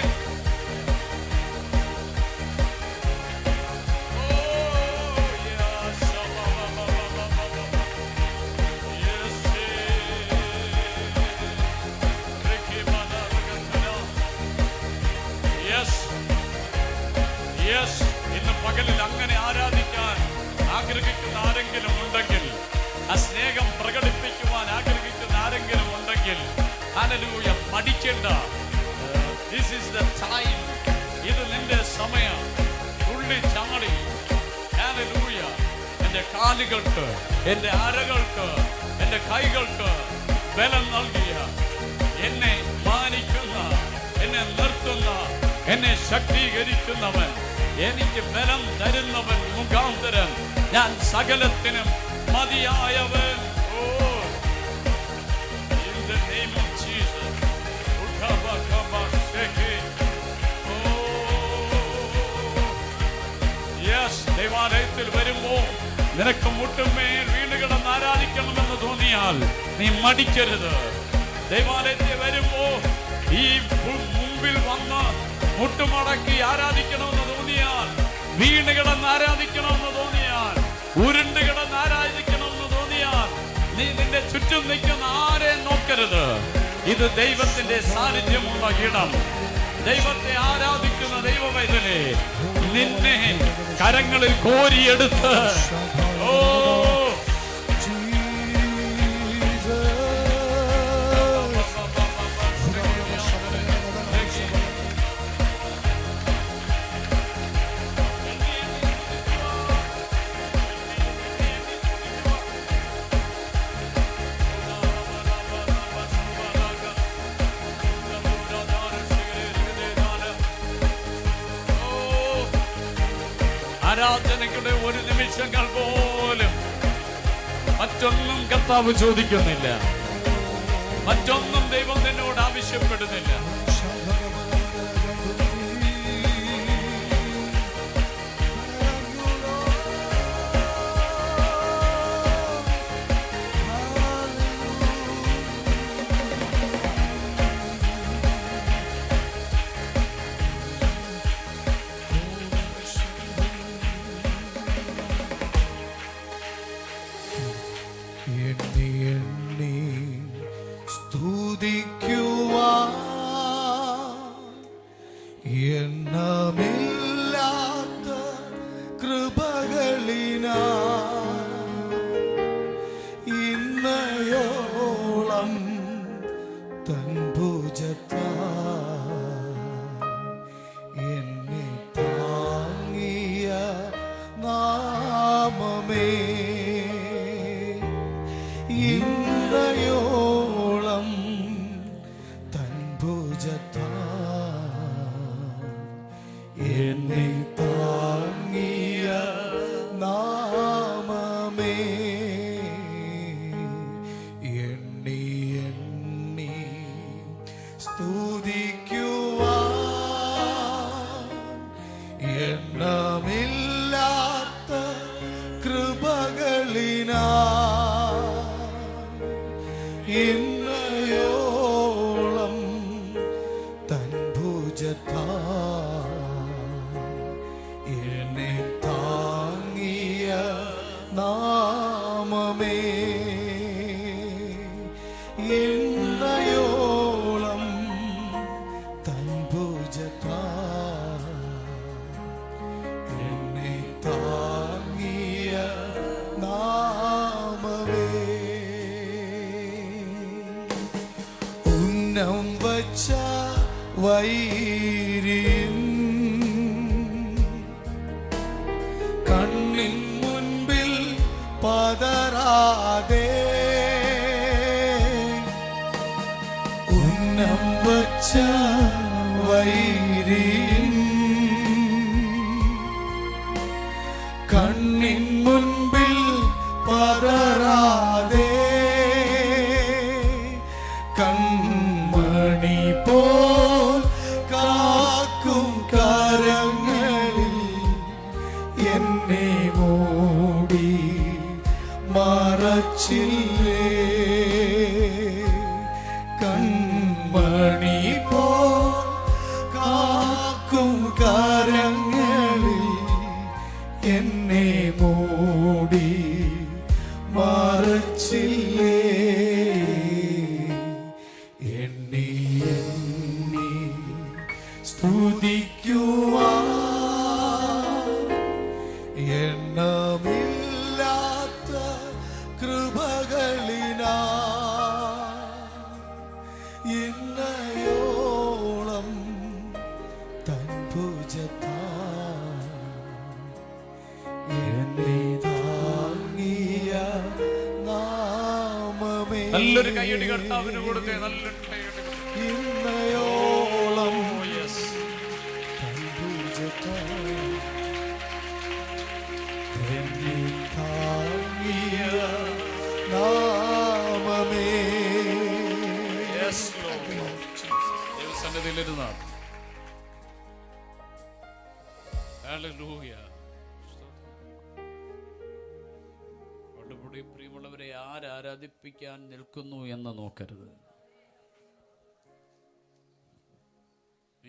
ഇന്ന് പകലിൽ അങ്ങനെ ആരാധിക്കാൻ ആഗ്രഹിക്കുന്ന ആരെങ്കിലും ഉണ്ടെങ്കിൽ, ആ സ്നേഹം പ്രകടിപ്പിക്കുവാൻ ആഗ്രഹിക്കുന്ന ആരെങ്കിലും ഉണ്ടെങ്കിൽ ഹല്ലേലൂയ മടിക്കേണ്ട. This is the time. ഇത് നിന്റെ സമയം. തുള്ളി ചാടി ഹല്ലേലൂയ. എൻ്റെ കാലുകൾക്ക്, എൻ്റെ അരകൾക്ക്, എൻ്റെ കൈകൾക്ക് ബലം നൽകിയ, എന്നെ മാനിക്കുന്ന, എന്നെ നിർത്തുന്ന, എന്നെ ശക്തീകരിക്കുന്നവൻ, എനിക്ക് ബലം തരുന്നവൻ മുഖാന്തരം ഞാൻ സകലത്തിനും മതിയായവൻ. ഓ, in the name of Jesus. Yes, ദൈവാലയത്തിൽ വരുമ്പോ നിനക്ക് മുട്ടുമേൽ വീണുകിടന്ന് ആരാധിക്കണമെന്ന് തോന്നിയാൽ നീ മടിക്കരുത്. ദൈവാലയത്തിൽ വരുമ്പോ ഈ മുമ്പിൽ വന്ന് മുട്ടുമടക്കി ആരാധിക്കണമെന്ന് തോന്നിയാൽ, വീണ് കിടന്ന് ആരാധിക്കണമെന്ന് തോന്നിയാൽ, ഉരുണ്ട് കിടന്ന് ആരാധിക്കണമെന്ന് തോന്നിയാൽ, നീ നിന്റെ ചുറ്റും നിൽക്കുന്ന ആരെ നോക്കരുത്. ഇത് ദൈവത്തിന്റെ സാന്നിധ്യമുള്ള ഇടം. ദൈവത്തെ ആരാധിക്കുന്ന ദൈവവൈതലേ, നിന്നെ കരങ്ങളിൽ കോരിയെടുത്ത് ഓ ആരാധനയുടെ ഒരു നിമിഷങ്ങൾ പോലും മറ്റൊന്നും കർത്താവ് ചോദിക്കുന്നില്ല, മറ്റൊന്നും ദൈവം നിന്നോട് ആവശ്യപ്പെടുന്നില്ല. എണ്ണമില്ലാത്ത കൃപകളിനാ ഇന്നയോളം തൻ ഭുജത്താ എന്നെ താങ്ങിയ നാമമേ, ഇന്നയോളം തൻ ഭുജത്താ എന്നെ താങ്ങിയ നാമമേ. എണ്ണി എണ്ണി സ്തുതിക്കുവാൻ എണ്ണമില്ലാത്ത കൃപകളിനാ ഇന്നയോളം തൻ ഭുജത്താ എന്നെ താങ്ങിയ നാമമേ, ഇന്നയോളം തൻ ഭുജത്താ എന്നെ താങ്ങിയ നാമമേ. ഉന്നം വച്ച വൈരിൻ കണ്ണിൻ മുൻപിൽ പതറാതെ, ഉന്നം വച്ച വൈരിൻ കണ്ണിൻ മുൻപിൽ പതറാതെ, കൺമണി പോൽ കാക്കും കരങ്ങളിൽ എന്നെ മൂടി മറച്ചില്ലേ, കൺമണി പോൽ കാക്കും കരങ്ങളിൽ എന്നെ മൂടി മറച്ചില്ലേ. എണ്ണി എണ്ണി സ്തുതിക്കുവാൻ എണ്ണമില്ലാത്ത കൃപകളിനാ ഇന്നയോളം തൻ ഭുജത്താ എന്നെ താങ്ങിയ നാമമേ. നല്ലൊരു കൈയടി കർത്താവിന് കൊടുത്തേ, നല്ലൊരു കൈയടി. ഇന്നയോളം തൻ ഭുജത്താ എന്നെ താങ്ങിയ നാമമേ. ദൈവസന്നിധിയിലിരുന്നാണ്. ഹല്ലേലൂയ. അതുകൂടി പ്രിയമുള്ളവരെ, ആരാധിപ്പിക്കാൻ നിൽക്കുന്നു എന്ന് നോക്കരുത്.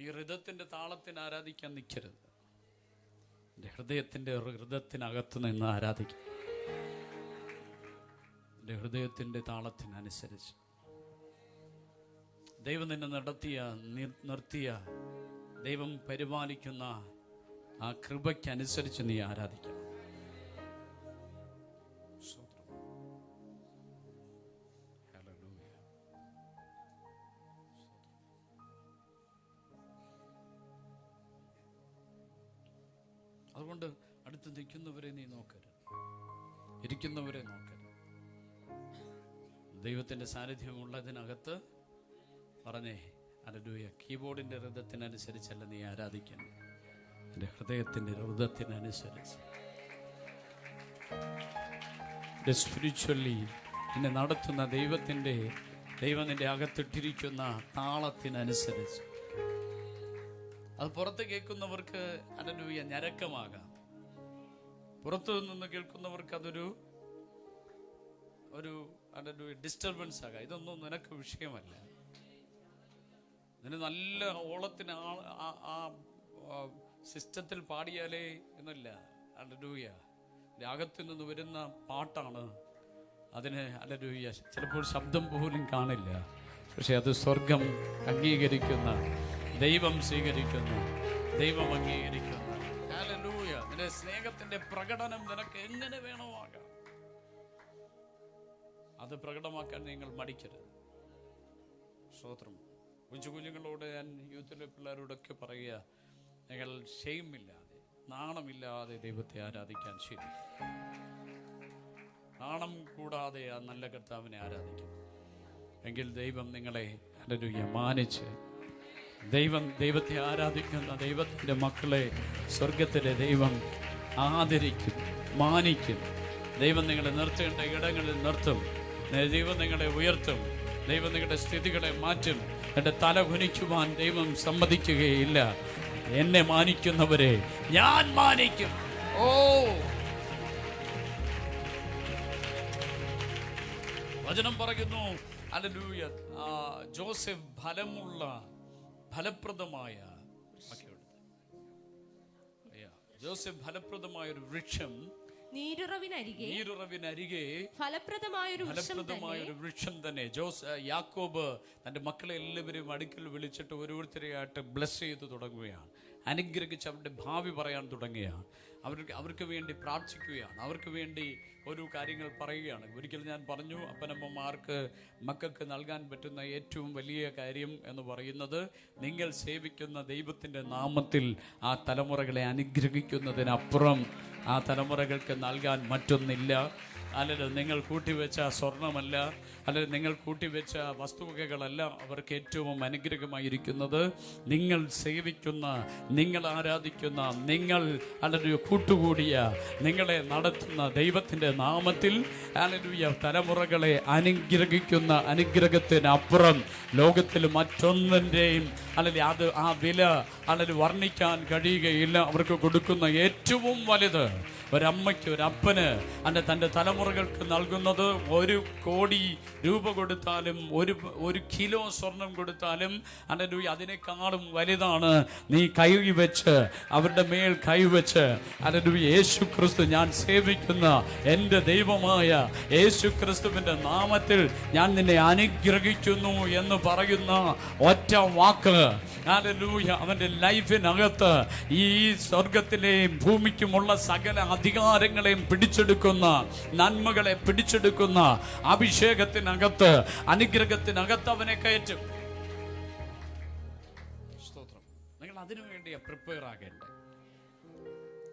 നീ ഹൃദയത്തിൻ്റെ താളത്തിന് ആരാധിക്കാൻ നിൽക്കരുത്. എൻ്റെ ഹൃദയത്തിൻ്റെ ഹൃദയത്തിനകത്ത് നിന്ന് ആരാധിക്കും. എൻ്റെ ഹൃദയത്തിൻ്റെ താളത്തിനനുസരിച്ച് ദൈവം നിന്നെ നിർത്തിയ ദൈവം പരിപാലിക്കുന്ന ആ കൃപയ്ക്കനുസരിച്ച് നീ ആരാധിക്കണം. അതുകൊണ്ട് അടുത്ത് നിൽക്കുന്നവരെ നീ നോക്കരുത്, ഇരിക്കുന്നവരെ നോക്കരുത്. ദൈവത്തിൻ്റെ സാന്നിധ്യമുള്ളതിനകത്ത് പറഞ്ഞേ ഹല്ലേലൂയ. കീബോർഡിൻ്റെ ഹൃദയത്തിനനുസരിച്ചല്ല നീ ആരാധിക്കണം, എൻ്റെ ഹൃദയത്തിൻ്റെ ഹൃദയത്തിനനുസരിച്ച്. സ്പിരിച്വലി എന്നെ നടത്തുന്ന ദൈവം നിന്റെ അകത്തിട്ടിരിക്കുന്ന താളത്തിനനുസരിച്ച്. അത് പുറത്ത് കേൾക്കുന്നവർക്ക് ഹല്ലേലൂയ ഞരക്കമാകാം, പുറത്തു നിന്ന് കേൾക്കുന്നവർക്ക് അതൊരു ഹല്ലേലൂയ ഡിസ്റ്റർബൻസ് ആകാം. ഇതൊന്നും നിനക്ക് വിഷയമല്ല. നിന്നെ നല്ല ഓളത്തിന് ആ സിസ്റ്റത്തിൽ പാടിയാലേ എന്നല്ല. ഹല്ലേലൂയ രാഗത്തിൽ നിന്ന് വരുന്ന പാട്ടാണ്. അതിന് ഹല്ലേലൂയ ചിലപ്പോൾ ശബ്ദം പോലും കാണില്ല, പക്ഷെ അത് സ്വർഗം അംഗീകരിക്കുന്ന, ദൈവം സ്വീകരിക്കുന്ന, ദൈവം അംഗീകരിക്കുന്ന. ഹല്ലേലൂയ. നിന്റെ സ്നേഹത്തിന്റെ പ്രകടനം നിനക്ക് എങ്ങനെ വേണോ ആകാം. അത് പ്രകടമാക്കാൻ നിങ്ങൾ മടിക്കരുത്. സ്തോത്രം. കൊച്ചു കുഞ്ഞുങ്ങളോട് ഞാൻ യൂത്തിലെ പിള്ളേരോടൊക്കെ പറയുക, നിങ്ങൾ ഷെയിമില്ലാതെ, നാണമില്ലാതെ ദൈവത്തെ ആരാധിക്കാൻ ശരി. നാണം കൂടാതെ ആ നല്ല കർത്താവിനെ ആരാധിക്കും. എങ്കിൽ ദൈവം നിങ്ങളെ ഹല്ലേലൂയ മാനിച്ച്, ദൈവത്തെ ആരാധിക്കുന്ന ദൈവത്തിൻ്റെ മക്കളെ സ്വർഗത്തിലെ ദൈവം ആദരിക്കും, മാനിക്കും. ദൈവം നിങ്ങളെ നിർത്തേണ്ട ഇടങ്ങളിൽ നിർത്തും. ദൈവം നിങ്ങളെ ഉയർത്തും. ദൈവം നിങ്ങളുടെ സ്ഥിതികളെ മാറ്റും. എൻ്റെ തല കുനിക്കുവാൻ ദൈവം സമ്മതിക്കുകയില്ല. എന്നെ മാനിക്കുന്നവരെ ഞാൻ മാനിക്കും. ഓ, വചനം പറയുന്നു ഹല്ലേലൂയ. ജോസഫ് ഫലപ്രദമായ ഒരു വൃക്ഷം നീരുറവിനരികെ ഫലപ്രദമായ ഒരു വൃക്ഷം തന്നെ. യാക്കോബ് തന്റെ മക്കളെ എല്ലാവരും അടുക്കൽ വിളിച്ചിട്ട് ഓരോരുത്തരെയായിട്ട് ബ്ലസ് ചെയ്ത് തുടങ്ങുകയാണ്, അനുഗ്രഹിച്ച് അവരുടെ ഭാവി പറയാൻ തുടങ്ങുകയാണ്. അവർക്ക് വേണ്ടി പ്രാർത്ഥിക്കുകയാണ്, അവർക്ക് വേണ്ടി ഓരോ കാര്യങ്ങൾ പറയുകയാണ്. ഒരിക്കൽ ഞാൻ പറഞ്ഞു, അപ്പനമ്മമാർക്ക് മക്കൾക്ക് നൽകാൻ പറ്റുന്ന ഏറ്റവും വലിയ കാര്യം എന്ന് പറയുന്നത് നിങ്ങൾ സേവിക്കുന്ന ദൈവത്തിൻ്റെ നാമത്തിൽ ആ തലമുറകളെ അനുഗ്രഹിക്കുന്നതിനപ്പുറം ആ തലമുറകൾക്ക് നൽകാൻ മറ്റൊന്നില്ല. അല്ലെങ്കിൽ നിങ്ങൾ കൂട്ടിവെച്ച സ്വർണമല്ല, അല്ലെങ്കിൽ നിങ്ങൾ കൂട്ടിവെച്ച വസ്തുവകകളല്ല അവർക്ക് ഏറ്റവും അനുഗ്രഹമായിരിക്കുന്നത്. നിങ്ങൾ സേവിക്കുന്ന, നിങ്ങൾ ആരാധിക്കുന്ന, നിങ്ങൾ അല്ലെങ്കിൽ കൂട്ടുകൂടിയ, നിങ്ങളെ നടത്തുന്ന ദൈവത്തിൻ്റെ നാമത്തിൽ ഹല്ലേലൂയ തലമുറകളെ അനുഗ്രഹിക്കുന്ന അനുഗ്രഹത്തിനപ്പുറം ലോകത്തിൽ മറ്റൊന്നിൻ്റെയും അല്ലെങ്കിൽ അത് ആ വില അല്ലെങ്കിൽ വർണ്ണിക്കാൻ കഴിയുകയില്ല. അവർക്ക് കൊടുക്കുന്ന ഏറ്റവും വലുത് ഒരമ്മയ്ക്ക്, ഒരപ്പന് തൻ്റെ തലമുറകൾക്ക് നൽകുന്നത് 1 കോടി രൂപ കൊടുത്താലും 1 കിലോ സ്വർണം കൊടുത്താലും ഹല്ലേലൂയ അതിനേക്കാളും വലുതാണ് നീ കൈവച്ച്, അവരുടെ മേൽ കൈവച്ച് ഹല്ലേലൂയ യേശു ക്രിസ്തു, ഞാൻ സേവിക്കുന്ന എൻ്റെ ദൈവമായ യേശു ക്രിസ്തുവിൻ്റെ നാമത്തിൽ ഞാൻ നിന്നെ അനുഗ്രഹിക്കുന്നു എന്ന് പറയുന്ന ഒറ്റ വാക്ക് ഹല്ലേലൂയ അവൻ്റെ ലൈഫിനകത്ത് ഈ സ്വർഗത്തിലെയും ഭൂമിക്കുമുള്ള സകല അധികാരങ്ങളെയും പിടിച്ചെടുക്കുന്ന, നന്മകളെ പിടിച്ചെടുക്കുന്ന അഭിഷേകത്തിനകത്ത്, അനുഗ്രഹത്തിനകത്ത് അവനെ കയറ്റും. സ്തോത്രം. നിങ്ങൾ അതിനു വേണ്ടിയാ പ്രിപ്പയർ ആകേണ്ടത്.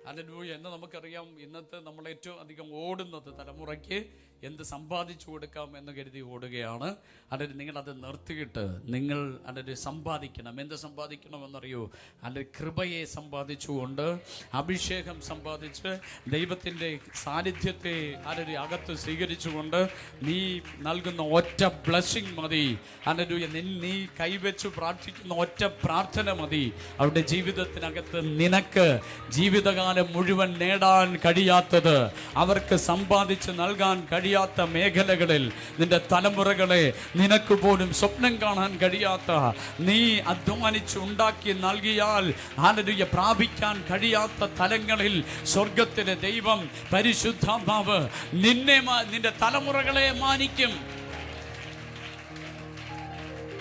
ഹല്ലേലൂയ. എന്ന് നമുക്കറിയാം, ഇന്നത്തെ നമ്മൾ ഏറ്റവും അധികം ഓടുന്നത് തലമുറയ്ക്ക് എന്ത് സമ്പാദിച്ചു കൊടുക്കാം എന്ന് കരുതി ഓടുകയാണ്. അല്ലെങ്കിൽ നിങ്ങളത് നിർത്തിയിട്ട് നിങ്ങൾ അല്ലെങ്കിൽ സമ്പാദിക്കണം. എന്ത് സമ്പാദിക്കണമെന്നറിയോ? അല്ലെങ്കിൽ കൃപയെ സമ്പാദിച്ചുകൊണ്ട്, അഭിഷേകം സമ്പാദിച്ച്, ദൈവത്തിൻ്റെ സാന്നിധ്യത്തെ അല്ലെങ്കിൽ അകത്ത് സ്വീകരിച്ചുകൊണ്ട് നീ നൽകുന്ന ഒറ്റ ബ്ലെസ്സിങ് മതി. അല്ലെങ്കിൽ നീ കൈവച്ച് പ്രാർത്ഥിക്കുന്ന ഒറ്റ പ്രാർത്ഥന മതി. അവരുടെ ജീവിതത്തിനകത്ത് നിനക്ക് ജീവിതകാലം കാലം മുഴുവൻ നേടാൻ കഴിയാത്തത്, അവർക്ക് സമ്പാദിച്ച് നൽകാൻ കഴിയാത്ത മേഖലകളിൽ നിന്റെ തലമുറകളെ നിനക്ക് പോലും സ്വപ്നം കാണാൻ കഴിയാത്ത, നീ അധ്വാനിച്ച് ഉണ്ടാക്കി നൽകിയാൽ ഹല്ലേലൂയ പ്രാപിക്കാൻ കഴിയാത്ത തലങ്ങളിൽ സ്വർഗത്തിലെ ദൈവം പരിശുദ്ധാത്മാവ് നിന്റെ തലമുറകളെ മാനിക്കും.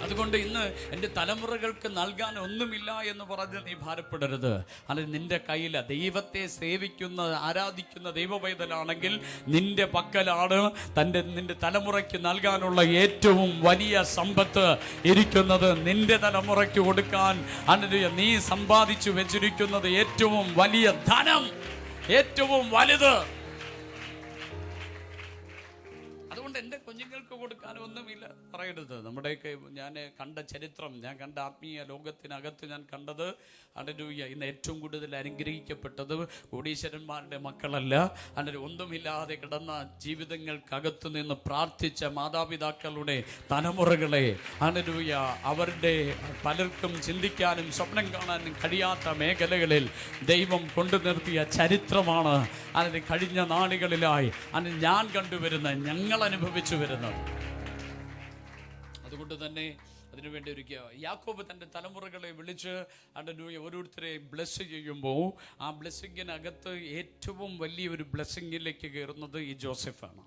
അതുകൊണ്ട് ഇന്ന് എൻ്റെ തലമുറകൾക്ക് നൽകാൻ ഒന്നുമില്ല എന്ന് പറഞ്ഞ് നീ ഭാരപ്പെടരുത്. അല്ലെങ്കിൽ നിന്റെ കയ്യിൽ ദൈവത്തെ സേവിക്കുന്ന ആരാധിക്കുന്ന ദൈവപൈതലാണെങ്കിൽ നിന്റെ പക്കലാണ് നിന്റെ തലമുറയ്ക്ക് നൽകാനുള്ള ഏറ്റവും വലിയ സമ്പത്ത് ഇരിക്കുന്നത്. നിന്റെ തലമുറയ്ക്ക് കൊടുക്കാൻ അല്ലെങ്കിൽ നീ സമ്പാദിച്ചു വെച്ചിരിക്കുന്നത് ഏറ്റവും വലിയ ധനം, ഏറ്റവും വലുത്. അതുകൊണ്ട് എൻ്റെ കുഞ്ഞുങ്ങൾക്ക് കൊടുക്കാൻ ഒന്നുമില്ല പറയരുത്. നമ്മുടെയൊക്കെ ഞാൻ കണ്ട ചരിത്രം, ഞാൻ കണ്ട ആത്മീയ ലോകത്തിനകത്ത് ഞാൻ കണ്ടത്, ഹല്ലേലൂയ, ഇന്ന് ഏറ്റവും കൂടുതൽ അനുഗ്രഹിക്കപ്പെട്ടത് കോടീശ്വരന്മാരുടെ മക്കളല്ല, അല്ലെങ്കിൽ ഒന്നുമില്ലാതെ കിടന്ന ജീവിതങ്ങൾക്കകത്ത് നിന്ന് പ്രാർത്ഥിച്ച മാതാപിതാക്കളുടെ തലമുറകളെ, ഹല്ലേലൂയ, അവരുടെ പലർക്കും ചിന്തിക്കാനും സ്വപ്നം കാണാനും കഴിയാത്ത മേഖലകളിൽ ദൈവം കൊണ്ടു നിർത്തിയ ചരിത്രമാണ് അതിന് കഴിഞ്ഞ നാളുകളിലായി അതിന് ഞാൻ കണ്ടുവരുന്ന, ഞങ്ങൾ അനുഭവിച്ചു വരുന്നത്. അതുകൊണ്ട് തന്നെ അതിനുവേണ്ടി ഒരുക്കുക യാക്കോബ് തൻ്റെ തലമുറകളെ വിളിച്ച് ഹല്ലേലൂയ ഓരോരുത്തരെ ബ്ലെസ് ചെയ്യുമ്പോൾ ആ ബ്ലെസ്സിങ്ങിനകത്ത് ഏറ്റവും വലിയൊരു ബ്ലെസ്സിങ്ങിലേക്ക് കയറുന്നത് ഈ ജോസഫാണ്.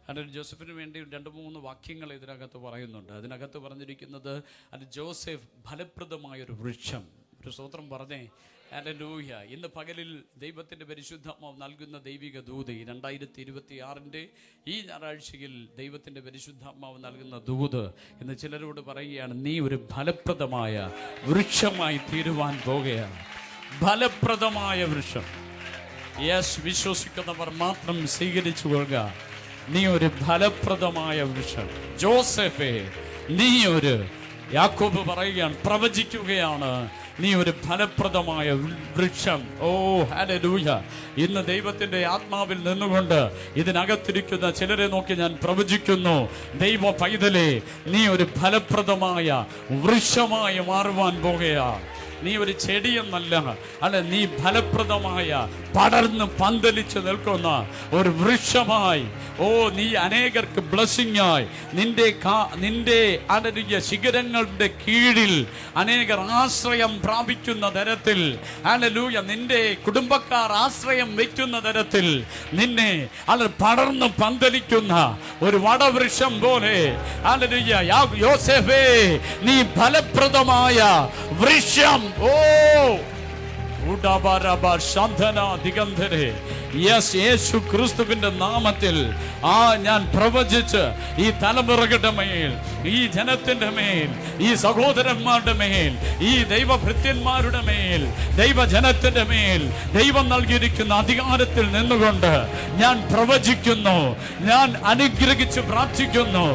അതിന് ജോസഫിന് വേണ്ടി 2-3 വാക്യങ്ങൾ ഇതിനകത്ത് പറയുന്നുണ്ട്. അതിനകത്ത് പറഞ്ഞിരിക്കുന്നത് അത് ജോസഫ് ഫലപ്രദമായൊരു വൃക്ഷം. ഒരു സ്തോത്രം പറഞ്ഞേ, ഹല്ലേലൂയ. ഇന്ന് പകലിൽ ദൈവത്തിൻ്റെ പരിശുദ്ധാത്മാവ് നൽകുന്ന ദൈവിക ദൂത്, 2026 ഈ ഞായറാഴ്ചയിൽ ദൈവത്തിൻ്റെ പരിശുദ്ധാത്മാവ് നൽകുന്ന ദൂത് ഇന്ന് ചിലരോട് പറയുകയാണ്, നീ ഒരു ഫലപ്രദമായ വൃക്ഷമായി തീരുവാൻ പോകുകയാണ്. ഫലപ്രദമായ വൃക്ഷം. യെസ്, വിശ്വസിക്കുന്നവർ മാത്രം സ്വീകരിച്ചു കൊള്ളുക. നീ ഒരു ഫലപ്രദമായ വൃക്ഷം. ജോസഫേ, നീ ഒരു, യാക്കോബ് പറയുകയാണ്, പ്രവചിക്കുകയാണ്, നീ ഒരു ഫലപ്രദമായ വൃക്ഷം. ഓ ഹല്ലേലൂയ. ഇന്ന് ദൈവത്തിന്റെ ആത്മാവിൽ നിന്നുകൊണ്ട് ഇതിനകത്തിരിക്കുന്ന ചിലരെ നോക്കി ഞാൻ പ്രവചിക്കുന്നു, ദൈവ പൈതലേ, നീ ഒരു ഫലപ്രദമായ വൃക്ഷമായി മാറുവാൻ പോകുകയാ. നീ ഒരു ചെടിയെന്നല്ല, അല്ല, നീ ഫലപ്രദമായ പടർന്ന് പന്തലിച്ച് നിൽക്കുന്ന ഒരു വൃക്ഷമായി. ഓ, നീ അനേകർക്ക് ബ്ലെസ്സിംഗ് ആയി, നിന്റെ അനന്യ ശിഖരങ്ങളുടെ കീഴിൽ അനേകർ ആശ്രയം പ്രാപിക്കുന്ന തരത്തിൽ, ഹല്ലേലൂയ, നിന്റെ കുടുംബക്കാർ ആശ്രയം വയ്ക്കുന്ന തരത്തിൽ നിന്നെ അത് പടർന്ന് പന്തലിക്കുന്ന ഒരു വടവൃക്ഷം പോലെ, ഹല്ലേലൂയ, യോസേഫേ, നീ ഫലപ്രദമായ വൃക്ഷം. ഓ യേശു ക്രിസ്തുവിന്റെ നാമത്തിൽ ഞാൻ പ്രവചിച്ച് ഈ തലമുറകളുടെ മേൽ, ഈ ജനത്തിന്റെ മേൽ, ഈ സഹോദരന്മാരുടെ മേൽ, ഈ ദൈവഭൃത്യന്മാരുടെ മേൽ, ദൈവജനത്തിന്റെ മേൽ ദൈവം നൽകിയിരിക്കുന്ന അധികാരത്തിൽ നിന്നുകൊണ്ട് ഞാൻ പ്രവചിക്കുന്നു, ഞാൻ അനുഗ്രഹിച്ച് പ്രാർത്ഥിക്കുന്നു.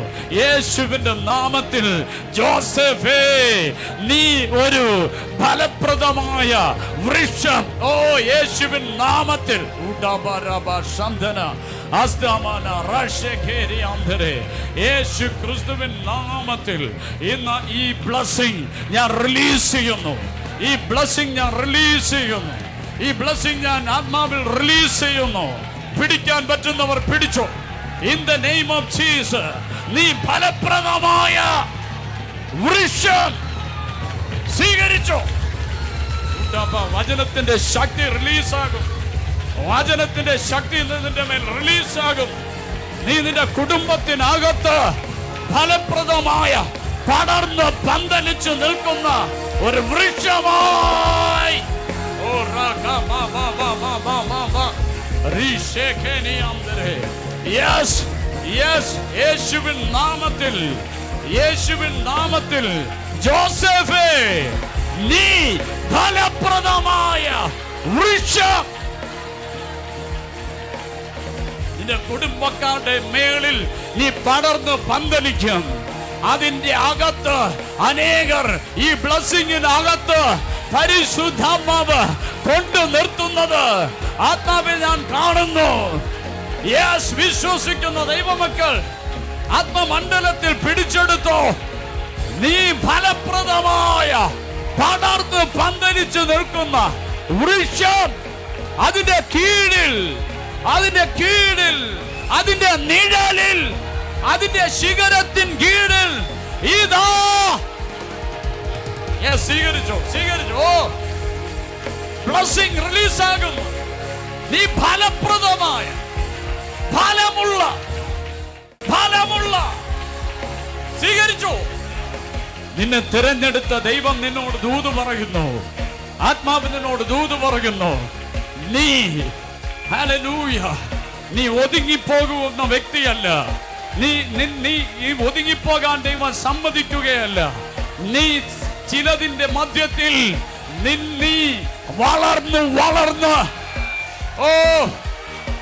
യേശുവിന്റെ നാമത്തിൽ ജോസഫേ, നീ ഒരു ഫലപ്രദമായ വൃക്ഷം. ഓ, യേശുവിൻ നാമത്തിൽ യേശു ക്രിസ്തുവിൻ നാമത്തിൽ ഇന്ന് ഈ ബ്ലെസ്സിംഗ് ഞാൻ റിലീസ് ചെയ്യുന്നു. ഈ ബ്ലെസ്സിംഗ് ഞാൻ റിലീസ് ചെയ്യുന്നു. ഈ ബ്ലെസ്സിംഗ് ഞാൻ ആത്മാവിൽ റിലീസ് ചെയ്യുന്നു. പിടിക്കാൻ പറ്റുന്നവർ പിടിച്ചോ. In the name of Jesus, നീ ഫലപ്രദമായ വൃക്ഷം സ്വീകരിച്ചോ. വചനത്തിന്റെ ശക്തി റിലീസാകും. വചനത്തിന്റെ ശക്തി നിന്റെ മേൽ റിലീസാകും. നീ നിന്റെ കുടുംബത്തിനകത്ത് ഫലപ്രദമായ പടർന്ന് പന്തലിച്ച് നിൽക്കുന്ന ഒരു വൃക്ഷമായി. യേശുവിൻ നാമത്തിൽ, യേശുവിൻ നാമത്തിൽ ജോസഫേ, നീ ഫലപ്രദമായ വൃക്ഷം. നിന്റെ കുടുംബക്കാരുടെ മേളിൽ നീ പടർന്ന് പന്തലിക്കും. അതിന്റെ അകത്ത് അനേകർ ഈ ബ്ലെസ്സിങ്ങിനകത്ത് പരിശുദ്ധാത്മാവ് കൊണ്ടു നിർത്തുന്നത് ആത്മാവിൽ ഞാൻ കാണുന്നു. യെസ്, വിശ്വസിക്കുന്ന ദൈവമക്കൾ ആത്മമണ്ഡലത്തിൽ പിടിച്ചെടുത്തോ. നീ ഫലപ്രദമായ പടർന്ന് പന്തലിച്ചു നിൽക്കുന്ന വൃക്ഷം. അതിന്റെ കീഴിൽ, അതിന്റെ കീഴിൽ, അതിന്റെ നിഴലിൽ, അതിന്റെ ശിഖരത്തിൻ കീഴിൽ ഇതാ. സ്വീകരിച്ചോ, സ്വീകരിച്ചോ. ബ്ലെസ്സിംഗ് റിലീസ് ആകും. നീ ഫലപ്രദമായ, ഫലമുള്ള സ്വീകരിച്ചോ. നിന്നെ തിരഞ്ഞെടുത്ത ദൈവം നിന്നോട് ദൂത് പറയുന്നു. ആത്മാവ് നിന്നോട് ദൂത് പറയുന്നു. നീ ഹല്ലേലൂയ, നീ ഒതുങ്ങിപ്പോകുന്ന വ്യക്തിയല്ല. നീ ഒതുങ്ങിപ്പോകാൻ ദൈവം സമ്മതിക്കുകയല്ല. നീ ചിലതിന്റെ മധ്യത്തിൽ നീ വളർന്ന്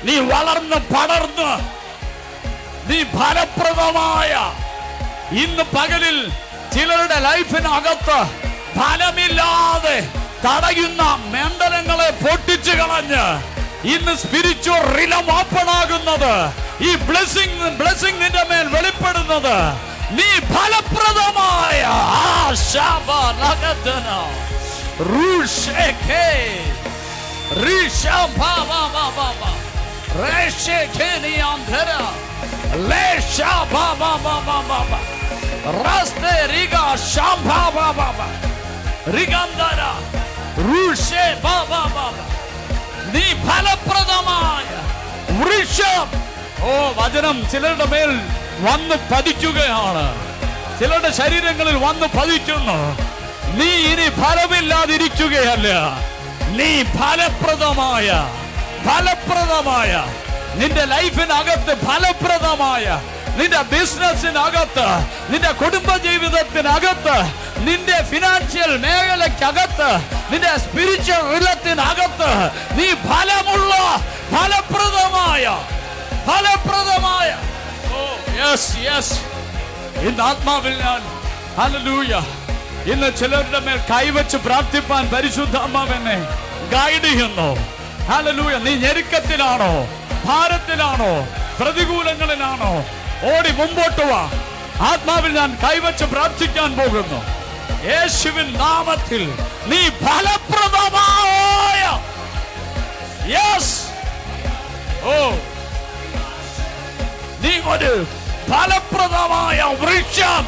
നീ വളർന്ന് പടർന്ന് നീ ഫലപ്രദമായ, ഇന്ന് പകലിൽ ചിലരുടെ ലൈഫിനകത്ത് ഫലമില്ലാതെ തടയുന്ന മണ്ഡലങ്ങളെ പൊട്ടിച്ചു കളഞ്ഞ് ഇന്ന് സ്പിരിച്വൽ റിലം ഓപ്പൺ ആകുന്നത്, ഈ ബ്ലെസ്സിംഗ് നിന്റെ മേൽ വെളിപ്പെടുന്നത്, നീ ഫലപ്രദമായ നീ ഫലപ്രദമായ വൃക്ഷം. വചനം ചിലരുടെ മേൽ വന്ന് പതിക്കുകയാണ്, ചിലരുടെ ശരീരങ്ങളിൽ വന്ന് പതിക്കുന്നു. നീ ഇനി ഫലമില്ലാതിരിക്കുകയല്ല. നീ ഫലപ്രദമായ നിന്റെ ലൈഫിനകത്ത് ഫലപ്രദമായ, നിന്റെ ബിസിനസ്സിനകത്ത്, നിന്റെ കുടുംബ ജീവിതത്തിനകത്ത്, നിന്റെ ഫിനാൻഷ്യൽ മേഖലയ്ക്കകത്ത്, നിന്റെ സ്പിരിച്വൽ റിലത്തിനകത്ത് നീ ഫലമുള്ള ഫലപ്രദമായ. ഇന്ന് ആത്മാവിൽ ഞാൻ ഹല്ലേലൂയ, ഇന്ന് ചിലരുടെ മേൽ കൈവച്ച് പ്രാർത്ഥിപ്പാൻ പരിശുദ്ധാത്മാവെന്നെ ഗൈഡ് ചെയ്യുന്നു. ഹല്ലേലൂയ. നീ ഞെരുക്കത്തിലാണോ, ഭാരത്തിലാണോ, പ്രതികൂലങ്ങളിലാണോ, ഓടി മുമ്പോട്ട് വാ. ആത്മാവിൽ ഞാൻ കൈവച്ച് പ്രാർത്ഥിക്കാൻ പോകുന്നു. യേശുവിൻ നാമത്തിൽ നീ ഫലപ്രദമായ, നീ ഒരു ഫലപ്രദമായ വൃക്ഷം.